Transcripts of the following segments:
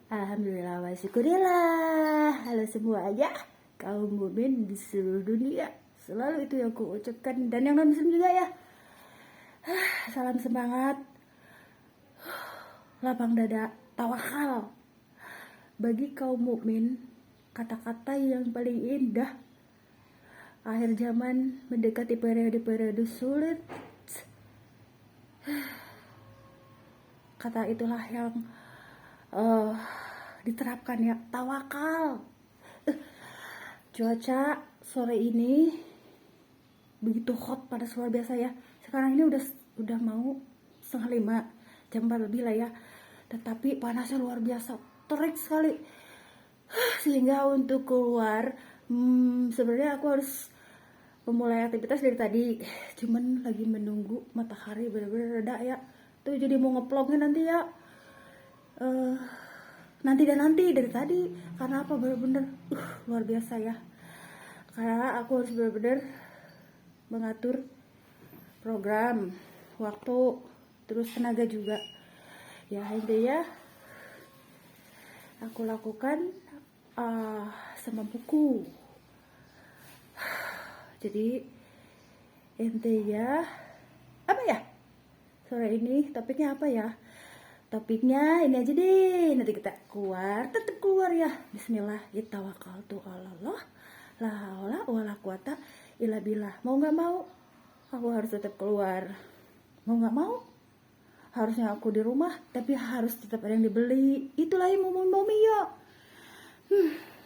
Alhamdulillah wa syukurillah. Halo semuanya, kaum mukmin di seluruh dunia. Selalu itu yang ku ucapkan, dan yang non muslim juga ya. Salam semangat, lapang dada, tawakal. Bagi kaum mukmin, kata-kata yang paling indah. Akhir zaman mendekati periode-periode sulit. Kata itulah yang diterapkan ya, tawakal. Cuaca sore ini begitu hot, panas luar biasa ya. Sekarang ini udah mau 4:30, jam 4 lebih lah ya, tetapi panasnya luar biasa, terik sekali. Sehingga untuk keluar, sebenarnya aku harus memulai aktivitas dari tadi, cuman lagi menunggu matahari benar-benar reda ya. Tuh jadi mau ngeplongin nanti ya, nanti dari tadi. Karena apa, bener-bener luar biasa ya, karena aku harus bener-bener mengatur program, waktu, terus tenaga juga ya. Intinya aku lakukan semampuku. Jadi intinya apa ya, sore ini topiknya apa ya? Topiknya ini aja deh, nanti kita tetap keluar ya. Bismillah, tawakkaltu 'alallah, la haula wala quwata illa billah. Mau nggak mau, aku harus tetap keluar. Mau nggak mau, harusnya aku di rumah, tapi harus tetap ada yang dibeli. Itulah yang momi ya.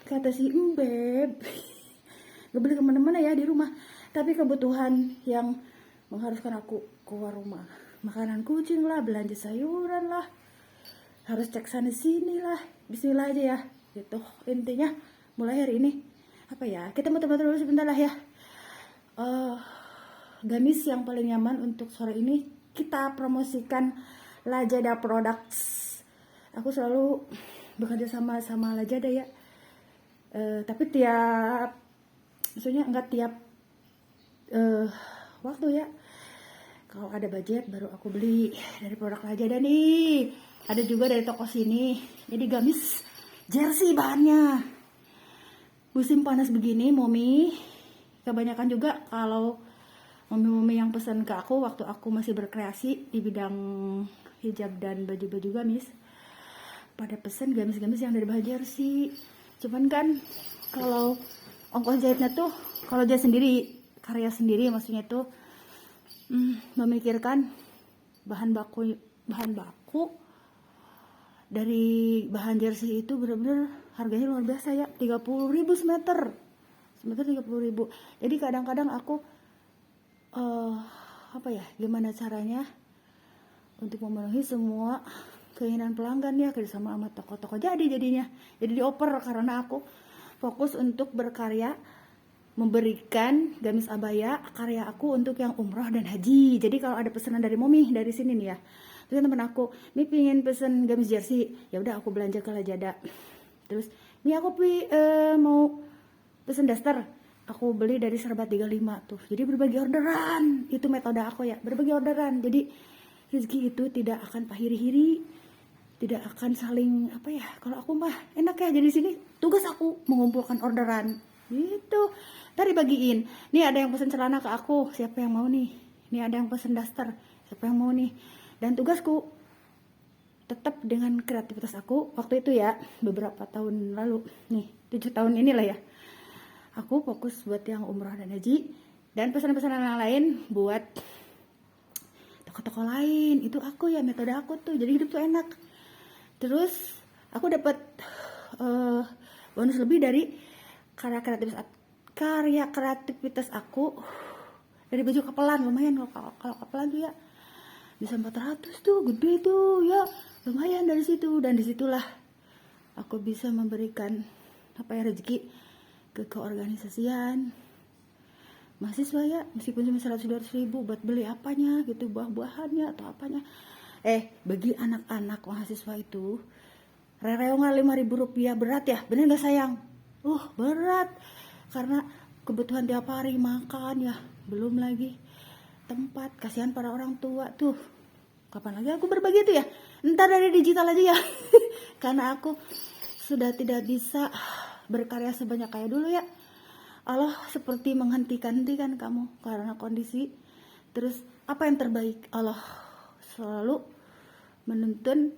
Kata si Mbeb, nggak beli kemana-mana ya di rumah, tapi kebutuhan yang mengharuskan aku keluar rumah, makanan kucing lah, belanja sayuran lah, harus cek sana sini lah. Bismillah aja ya gitu. Intinya mulai hari ini apa ya, kita muter-muter dulu sebentar lah ya. Gamis yang paling nyaman untuk sore ini kita promosikan Lazada Products. Aku selalu bekerja sama Lazada ya, tapi maksudnya enggak tiap waktu ya. Kalau ada budget baru aku beli dari produk Lazada nih. Ada juga dari toko sini. Jadi gamis jersey bahannya. Musim panas begini, momi kebanyakan juga kalau momi-momi yang pesan ke aku waktu aku masih berkreasi di bidang hijab dan baju-baju gamis, pada pesan gamis-gamis yang dari bahan jersey. Cuman kan kalau ongkos jahitnya tuh, kalau jahit sendiri, karya sendiri maksudnya tuh, memikirkan bahan baku dari bahan jersey itu benar-benar harganya luar biasa ya, 30.000 semeter 30.000. Jadi kadang-kadang aku gimana caranya untuk memenuhi semua keinginan pelanggan ya, kerjasama sama toko-toko jadinya jadi dioper, karena aku fokus untuk berkarya, memberikan gamis abaya karya aku untuk yang umroh dan haji. Jadi kalau ada pesanan dari momi dari sini nih ya, terus teman aku nih pingin pesen gamis jersey, ya udah aku belanja ke Lazada. Terus nih aku mau pesen daster, aku beli dari Serbat 35 tuh. Jadi berbagi orderan, itu metode aku ya, berbagi orderan. Jadi rezeki itu tidak akan pahiri-hiri, tidak akan saling kalau aku mah enak ya, jadi sini tugas aku mengumpulkan orderan gitu, tadi bagiin. Nih ada yang pesen celana ke aku, siapa yang mau nih? Nih ada yang pesen daster, siapa yang mau nih? Dan tugasku tetap dengan kreativitas aku waktu itu ya, beberapa tahun lalu nih, 7 tahun inilah ya, aku fokus buat yang umroh dan haji, dan pesanan-pesanan yang lain buat toko-toko lain. Itu aku ya, metode aku tuh, jadi hidup tuh enak. Terus aku dapat bonus lebih dari karya kreativitas aku dari baju kapelan. Lumayan kalau kapelan tuh ya bisa 400 tuh, gede tuh ya, lumayan dari situ. Dan disitulah aku bisa memberikan rezeki ke keorganisasian mahasiswa ya, meskipun cuma 100-200 ribu buat beli apanya gitu, buah-buahannya atau apanya. Bagi anak-anak mahasiswa itu rereongan 5.000 rupiah berat ya, bener gak sayang? Berat, karena kebutuhan tiap hari makan ya, belum lagi tempat. Kasihan para orang tua tuh, kapan lagi aku berbagi itu ya, ntar dari digital aja ya. karena aku sudah tidak bisa berkarya sebanyak kayak dulu ya. Allah seperti menghentikan kamu karena kondisi. Terus apa yang terbaik? Allah selalu menuntun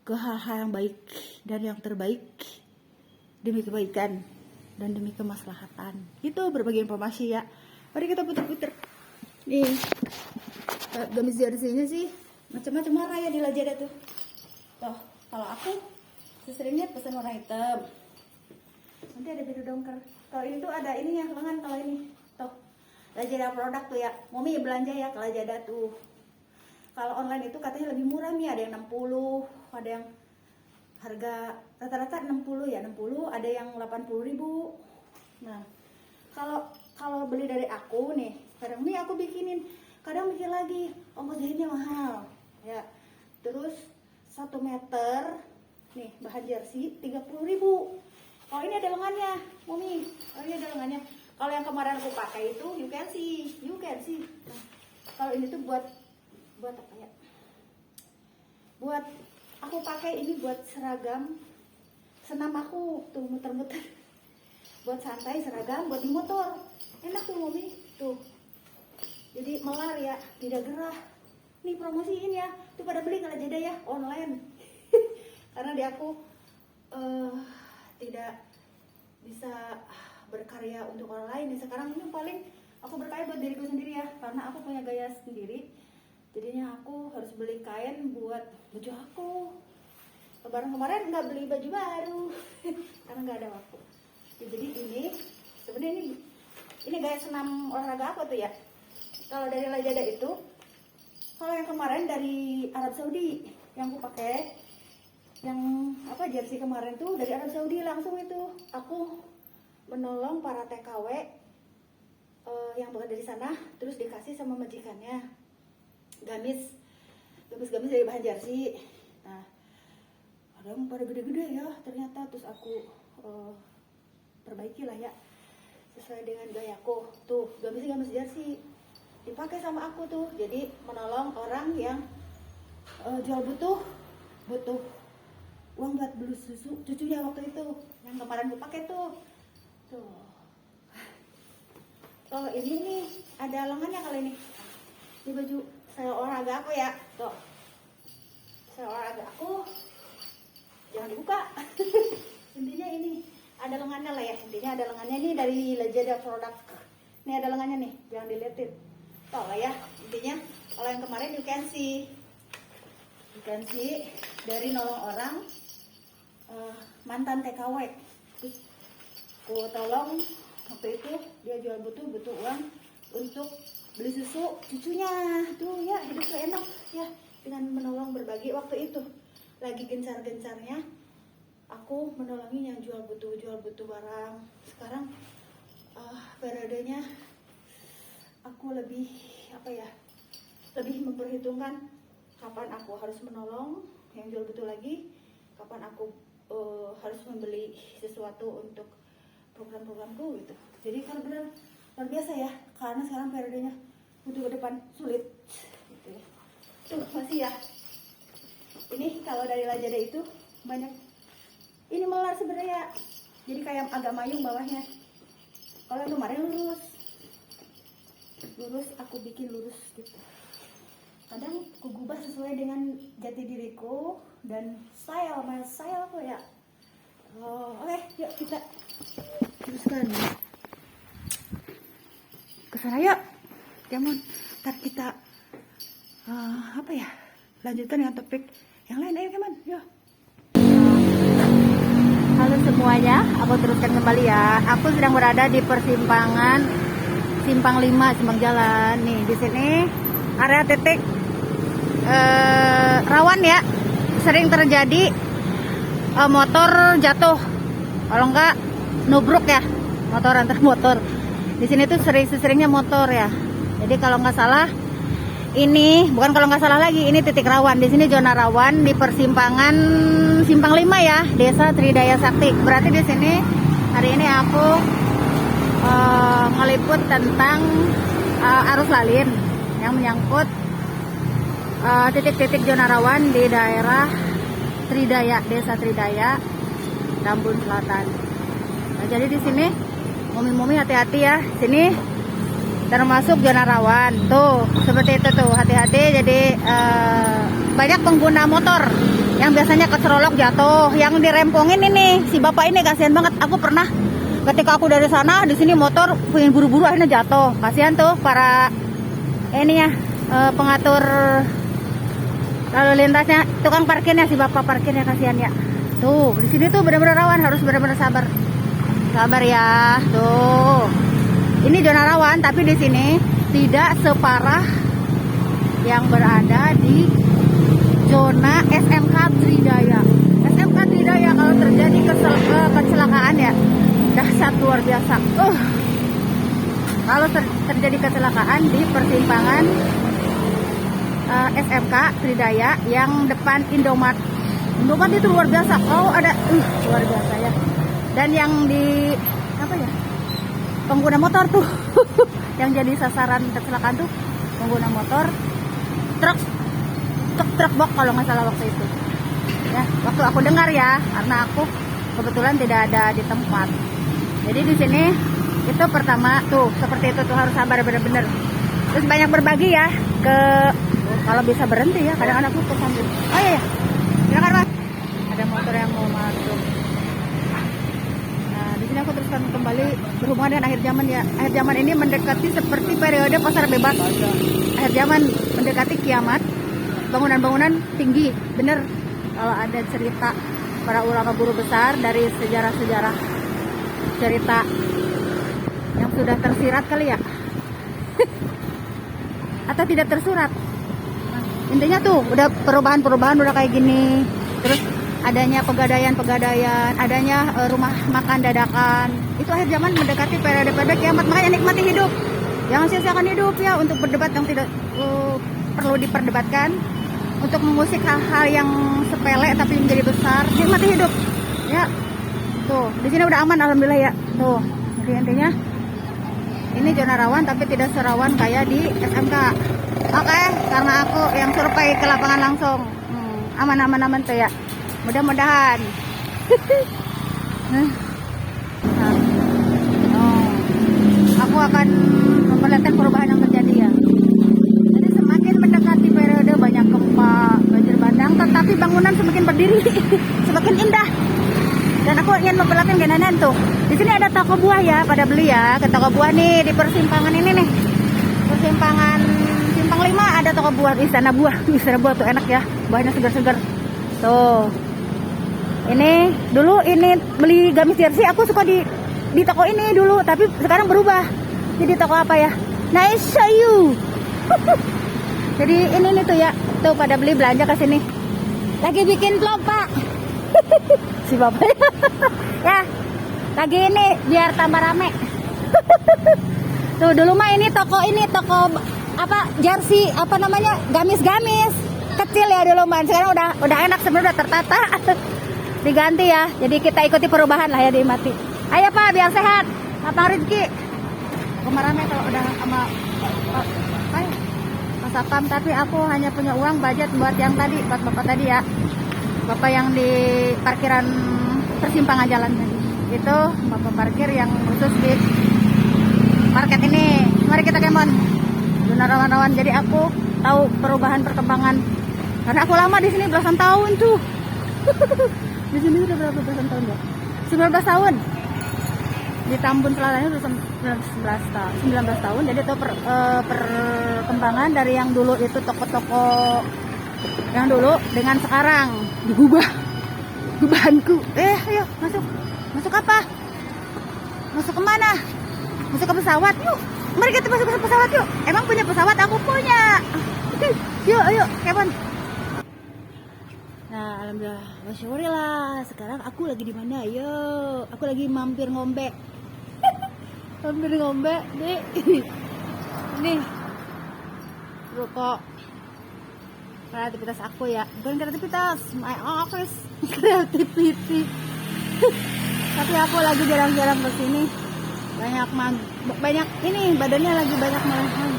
ke hal-hal yang baik dan yang terbaik demi kebaikan dan demi kemaslahatan. Itu berbagi informasi ya. Mari kita putar-putar. Nih, gamis jersey-nya sih macam-macam warna ya di Lazada tuh. Tuh, kalau aku seringnya pesan warna hitam. Nanti ada biru dongker. Kalau ini tuh ada ininya lengan kalau ini. Tuh, Lazada produk tuh ya. Mami belanja ya ke Lazada tuh. Kalau online itu katanya lebih murah nih, ada yang 60, ada yang harga rata-rata 60 ya, 60, ada yang 80.000. Nah, kalau beli dari aku nih, kadang nih aku bikinin, kadang mikir lagi ongkos jahitnya mahal ya. Terus 1 meter nih bahan jersey 30.000. Oh ini ada lengannya, Mumi. Oh ini ada lengannya. Kalau yang kemarin aku pakai itu you can see. Nah, kalau ini tuh buat apa ya? Buat aku pakai ini buat seragam senam aku tuh muter-muter. Buat santai seragam, buat di motor. Enak tuh Mumi. Tuh. Jadi melar ya, tidak gerah. Nih promosiin ya. Tuh pada beli kalau Lazada ya online. Karena di aku tidak bisa berkarya untuk orang lain. Sekarang ini paling aku berkarya buat diriku sendiri ya, karena aku punya gaya sendiri. Jadinya aku harus beli kain buat baju aku. Lebaran kemarin nggak beli baju baru karena nggak ada waktu. Jadi ini sebenarnya ini gaya senam olahraga apa tuh ya? Kalau dari Lazada itu, kalau yang kemarin dari Arab Saudi yang aku pakai, yang apa jersey kemarin tuh dari Arab Saudi langsung itu. Aku menolong para TKW yang bukan dari sana, terus dikasih sama majikannya gamis dari bahan jersey. Nah, ada yang pada gede-gede ya ternyata, terus aku perbaiki lah ya sesuai dengan gayaku. Tuh gamis jersey dipakai sama aku tuh, jadi menolong orang yang jual butuh uang buat beli susu cucunya waktu itu yang kemarin gue pakai tuh. Kalau ini nih ada lengannya kali ini. Ini baju saya olahraga aku ya. Tuh. Saya olahraga aku. Jangan dibuka. Intinya ini ada lengannya lah ya. Intinya ada lengannya ini dari Lazada produk. Ini ada lengannya nih, jangan dilihatin. Tuh lah ya. Intinya kalau yang kemarin you can see dari nolong orang mantan TKW. Aku tolong waktu itu dia jual butuh uang untuk beli susu cucunya tuh ya. Hidup tuh enak ya dengan menolong berbagi. Waktu itu lagi gencar-gencarnya aku menolongin yang jual butuh barang. Sekarang periodenya aku lebih lebih memperhitungkan kapan aku harus menolong yang jual butuh lagi, kapan aku harus membeli sesuatu untuk program-programku gitu. Jadi kalau benar luar biasa ya, karena sekarang periodenya butuh ke depan sulit gitu ya. Tuh masih ya. Ini kalau dari Lazada itu banyak ini melar sebenarnya. Jadi kayak agak mayung bawahnya. Kalau yang kemarin lurus aku bikin lurus gitu. Kadang aku gubah sesuai dengan jati diriku dan style aku ya. Oke, yuk kita teruskan ke sana yuk. Kemun, ntar kita lanjutkan dengan topik yang lain. Ayo Kemun, yuk. Halo semuanya, aku teruskan kembali ya. Aku sedang berada di persimpangan Simpang 5, Simpang Jalan. Nih di sini area titik rawan ya. Sering terjadi motor jatuh, kalau enggak nubruk ya, motor antar motor. Di sini tuh seringnya motor ya. Jadi kalau nggak salah ini bukan kalau nggak salah lagi, ini titik rawan. Di sini zona rawan di persimpangan Simpang 5 ya, Desa Tridaya Sakti. Berarti di sini hari ini aku ngeliput tentang arus lalin yang menyangkut titik-titik zona rawan di daerah Tridaya, Desa Tridaya, Tambun Selatan. Nah, jadi di sini momi-momi hati-hati ya. Sini termasuk zona rawan. Tuh, seperti itu tuh, hati-hati. Jadi banyak pengguna motor yang biasanya keserolok jatuh, yang dirempongin ini si bapak ini, kasihan banget. Aku pernah ketika aku dari sana, di sini motor pengen buru-buru akhirnya jatuh. Kasihan tuh para ini ya, pengatur lalu lintasnya, tukang parkirnya, si bapak parkirnya, kasihan ya. Tuh, di sini tuh benar-benar rawan, harus benar-benar sabar. Sabar ya. Tuh. Ini zona rawan, tapi di sini tidak separah yang berada di zona SMK Tridaya. SMK Tridaya kalau terjadi kecelakaan ya dahsyat luar biasa. Kalau terjadi kecelakaan di persimpangan SMK Tridaya yang depan Indomaret. Indomaret itu luar biasa. Oh, ada luar biasa ya. Dan yang di apa ya? Pengguna motor tuh yang jadi sasaran kecelakaan tuh pengguna motor, truk box kalau nggak salah waktu itu. Ya, waktu aku dengar ya, karena aku kebetulan tidak ada di tempat. Jadi di sini itu pertama tuh seperti itu tuh, harus sabar bener-bener. Terus banyak berbagi ya ke kalau bisa berhenti ya. Kadang-kadang aku kesambil. Oh iya, silakan Mas. Ada motor yang mau masuk. Nah, di sini aku teruskan kembali berhubungan dengan akhir zaman ya. Akhir zaman ini mendekati seperti periode pasar bebas. Akhir zaman mendekati kiamat. Bangunan-bangunan tinggi, bener. Kalau ada cerita para ulama guru besar dari sejarah-sejarah cerita yang sudah tersirat kali ya. Atau tidak tersurat. Nah, intinya tuh udah perubahan-perubahan udah kayak gini. Terus adanya pegadaian, adanya rumah makan dadakan. Itu akhir zaman mendekati periode kiamat. Makanya nikmati hidup. Jangan sia-siakan hidup ya untuk berdebat yang tidak perlu diperdebatkan. Untuk mengusik hal-hal yang sepele tapi menjadi besar. Nikmati hidup. Ya. Tuh, di sini udah aman alhamdulillah ya. Tuh. Jadi intinya ini zona rawan tapi tidak serawan kayak di SMK. Oke, karena aku yang survei ke lapangan langsung. Aman tuh ya. Mudah-mudahan. Aku akan memperlihatkan perubahan yang terjadi ya. Jadi semakin mendekati periode banyak gempa, banjir bandang, tetapi bangunan semakin berdiri, semakin indah. Dan aku ingin memperlihatkan genanan tuh. Di sini ada toko buah ya, pada beli ya. Ke toko buah nih di persimpangan ini nih. Persimpangan Simpang 5 ada toko buah, Istana Buah. Istana Buah tuh enak ya, buahnya segar-segar. Tuh. Ini dulu ini beli gamis jersey aku suka di toko ini dulu, tapi sekarang berubah. Jadi toko apa ya? Nice show you. Jadi ini nih tuh ya, tuh pada beli belanja ke sini. Lagi bikin vlog, Pak. Si bapak ya lagi ini biar tambah rame. Tuh dulu mah ini toko apa jersey apa namanya gamis kecil ya dulu mah, sekarang udah enak sebenarnya, udah tertata. Diganti ya, jadi kita ikuti perubahan lah ya, dinikmati. Ayo Pak biar sehat, lapang rezeki. Kemarin kalau udah sama Mas Sapam, tapi aku hanya punya uang budget buat yang tadi, buat bapak tadi ya. Bapak yang di parkiran persimpangan jalan tadi. Itu bapak parkir yang khusus di market ini. Mari kita kemon. Zona rawan-rawan. Jadi aku tahu perubahan perkembangan. Karena aku lama di sini belasan tahun tuh. Di sini udah berapa belasan tahun ya? 19 tahun. Di Tambun Selatan itu 19 tahun. Jadi itu perkembangan dari yang dulu itu toko-toko yang dulu dengan sekarang diubah bebanku. Ayo masuk apa? Masuk kemana? Masuk ke pesawat yuk. Mari kita masuk ke pesawat yuk. Emang punya pesawat? Aku punya. Yuk Kevin. Nah alhamdulillah masyaallah. Sekarang aku lagi di mana? Yuk, aku lagi mampir ngombe. Mampir ngombe nih. Nih rokok. Kreativitas aku ya, bukan kreativitas, my office creativity. Tapi aku lagi jarang-jarang kesini, banyak ini badannya lagi banyak melehan.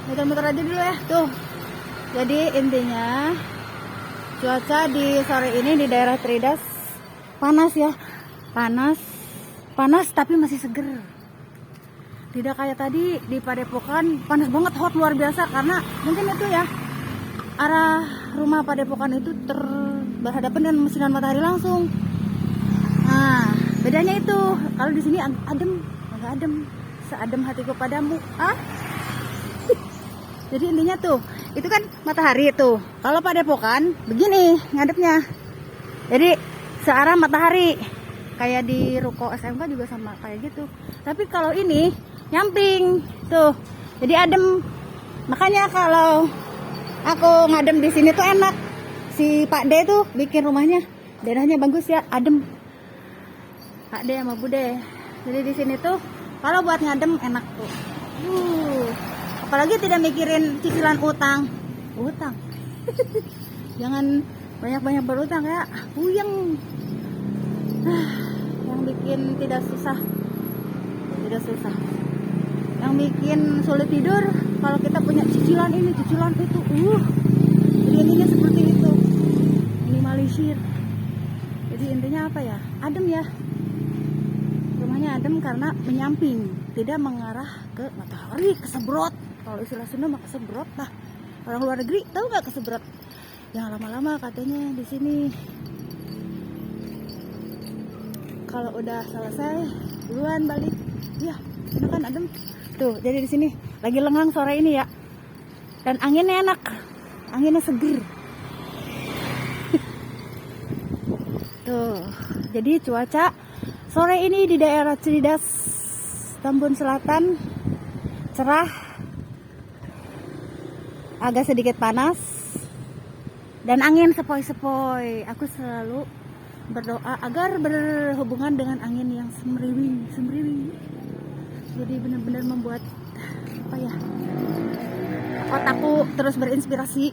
Muter-muter aja dulu ya, tuh. Jadi intinya Cuaca di sore ini di daerah Tridas panas ya. Panas tapi masih seger. Tidak kayak tadi di Padepokan panas banget, hot luar biasa, karena mungkin itu ya arah rumah Padepokan itu berhadapan dengan sinar matahari langsung. Nah, bedanya itu kalau di sini adem, agak adem, seadem hatiku padamu. Jadi intinya tuh, itu kan matahari tuh. Kalau Padepokan begini ngadepnya. Jadi searah matahari. Kayak di ruko SMK juga sama kayak gitu. Tapi kalau ini nyamping tuh. Jadi adem. Makanya kalau aku ngadem di sini tuh enak. Si Pak D tuh bikin rumahnya, daerahnya bagus ya, adem. Pak D sama Bude. Jadi di sini tuh kalau buat ngadem enak tuh. Apalagi tidak mikirin cicilan utang. Jangan banyak-banyak berutang ya, puyeng. Yang bikin tidak susah. Yang bikin sulit tidur kalau kita punya cicilan ini, cicilan itu. Jadi intinya seperti itu. Minimalisir. Jadi intinya apa ya? Adem ya. Rumahnya adem karena menyamping, tidak mengarah ke matahari, kesebrot. Kalau istilah Sunda mah kesebrot lah. Orang luar negeri tahu nggak kesebrot? Yang lama-lama katanya di sini. Kalau udah selesai duluan balik. Ya, enak kan adem. Tuh, jadi di sini lagi lengang sore ini ya. Dan anginnya enak. Anginnya seger. Tuh, jadi cuaca sore ini di daerah Tridas, Tambun Selatan cerah, agak sedikit panas, dan angin sepoi-sepoi. Aku selalu berdoa agar berhubungan dengan angin yang semriwing. Jadi benar-benar membuat apa ya, otakku terus berinspirasi,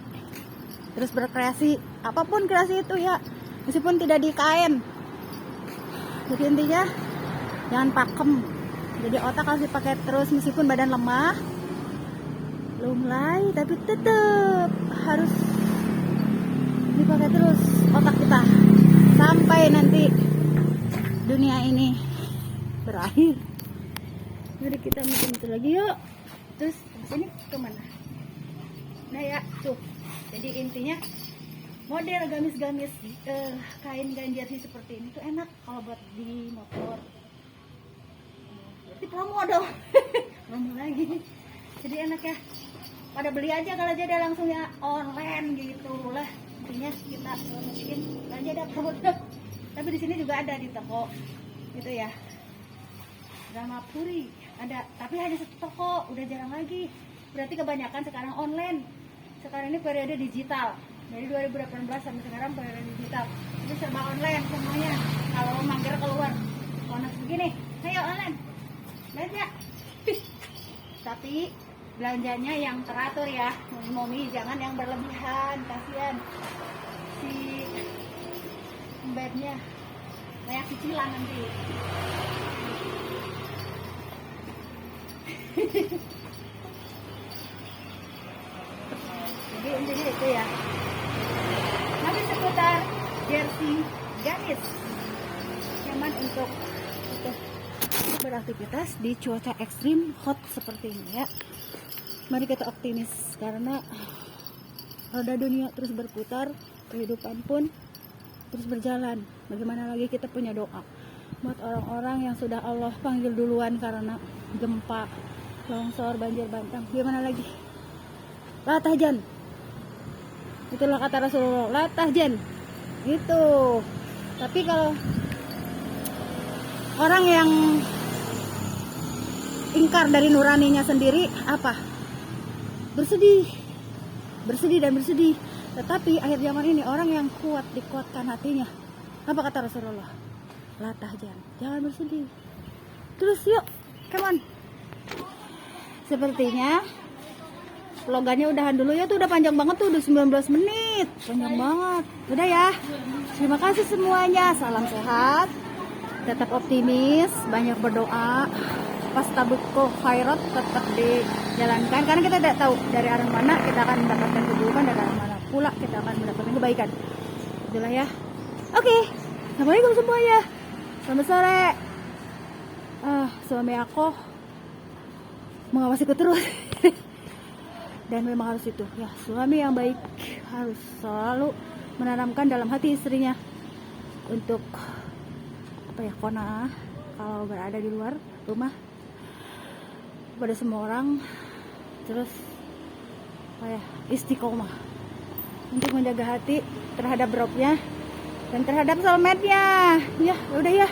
terus berkreasi, apapun kreasi itu ya, meskipun tidak di kain. Jadi intinya jangan pakem. Jadi otak harus dipakai terus meskipun badan lemah, lunglai, tapi tetap harus dipakai terus otak kita sampai nanti dunia ini berakhir. Mari kita mikir lagi yuk. Terus sini kemana? Nah ya tuh. Jadi intinya model gamis-gamis kain ganjari seperti ini tuh enak kalau buat di motor. Berarti promo dong. Promo lagi. Jadi enak ya. Pada beli aja kalau jadi langsung ya online gitu lah. Intinya kita masukin aja ada produk. Tapi di sini juga ada di toko. Gitu ya. Dramapuri ada, tapi hanya satu toko, udah jarang lagi. Berarti kebanyakan sekarang online. Sekarang ini periode digital. Dari 2018 sampai sekarang periode digital. Itu serba online semuanya. Kalau mangkir keluar, panas begini, ayo online. Belanja. Tapi belanjanya yang teratur ya, momi, jangan yang berlebihan, kasihan si bednya banyak cicilan nanti. Jadi intinya itu ya. Masih seputar jersey gamis, nyaman untuk beraktivitas di cuaca ekstrim hot seperti ini ya. Mari kita optimis karena roda dunia terus berputar, kehidupan pun terus berjalan. Bagaimana lagi kita punya doa buat orang-orang yang sudah Allah panggil duluan karena gempa, longsor, banjir bandang. Gimana lagi? Latahjan. Itulah kata Rasulullah, latahjan. Itu. Tapi kalau orang yang ingkar dari nuraninya sendiri apa? Bersedih dan bersedih. Tetapi akhir zaman ini orang yang kuat dikuatkan hatinya. Apa kata Rasulullah? Latahjan, jangan bersedih. Terus yuk, come on. Sepertinya slogannya udahan dulu ya, tuh udah panjang banget tuh, udah 19 menit. Panjang banget. Udah ya. Terima kasih semuanya. Salam sehat. Tetap optimis, banyak berdoa. Pas tabutko khairat tetap dijalankan karena kita tidak tahu dari arah mana kita akan mendapatkan keburukan, dari arah mana pula kita akan mendapatkan kebaikan. Itulah ya. Oke, assalamualaikum semuanya. Selamat sore. Suami aku mengawasiku terus. Dan memang harus itu ya, suami yang baik harus selalu menanamkan dalam hati istrinya untuk qanaah kalau berada di luar rumah pada semua orang, terus istiqomah untuk menjaga hati terhadap robnya dan terhadap soulmate-nya. Ya udah ya,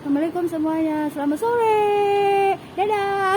assalamualaikum semuanya, selamat sore, dadah.